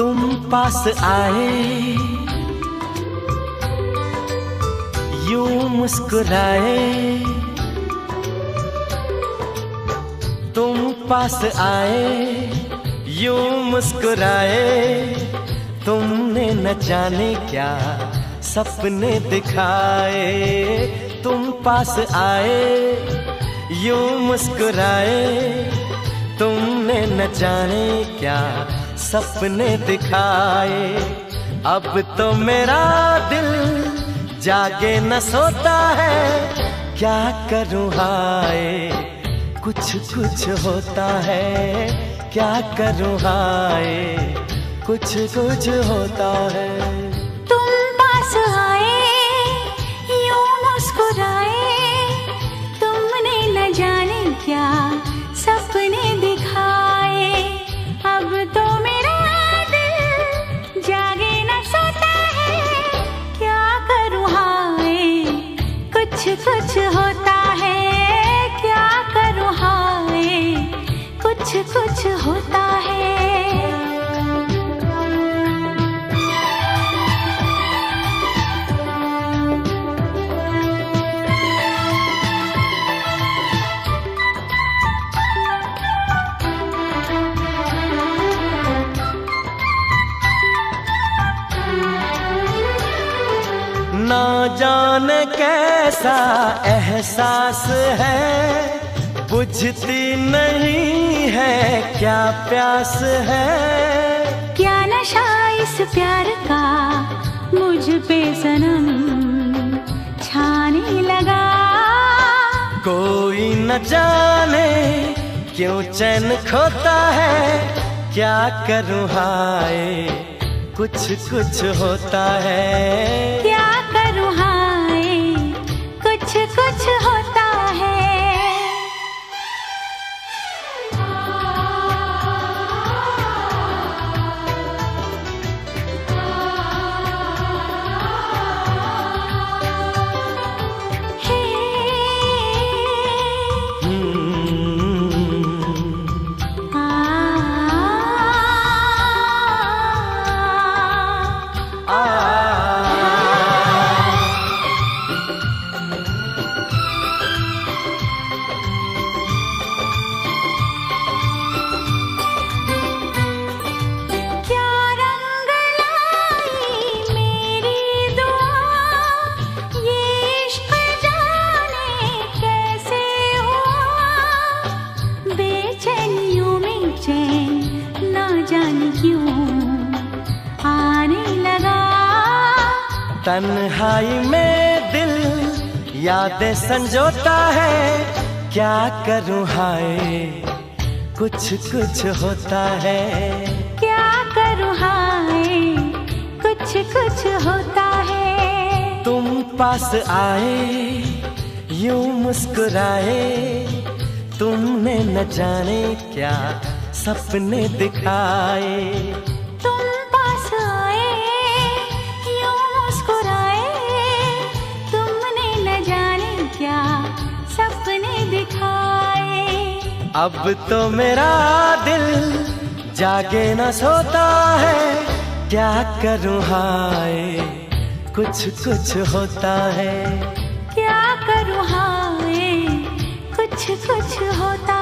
तुम पास आए, यूं मुस्कुराए। तुम पास आए, यूं मुस्कुराए। तुमने न जाने क्या सपने दिखाए। तुम पास आए, यूं मुस्कुराए। तुमने न जाने क्या सपने दिखाए। अब तो मेरा दिल जागे न सोता है, क्या करूं हाय कुछ कुछ होता है। क्या करूं हाय कुछ कुछ होता है। तुम पास आए, यूं मुस्कुराए। तुमने न जाने क्या सपने दिखाए। अब तो मेरा दिल जागे न सोता है, क्या करूं हाय कुछ कुछ होता है। क्या करूं हाय कुछ कुछ होता है। ना जाने कैसा एहसास है, बुझती नहीं है क्या प्यास है। क्या नशा इस प्यार का मुझ पे सनम छाने लगा। कोई न जाने क्यों चैन खोता है। क्या करूं हाय कुछ कुछ होता है। क्या करूं हाय कुछ कुछ होता है। तन्हाई में दिल यादें संजोता है। क्या करूं हाय कुछ कुछ होता है। क्या करूं हाय कुछ कुछ होता है। तुम पास आए, यूं मुस्कुराए। तुमने न जाने क्या सपने दिखाए। अब तो मेरा दिल जागे न सोता है। क्या करूं हाय कुछ कुछ होता है। क्या करूं हाय कुछ कुछ होता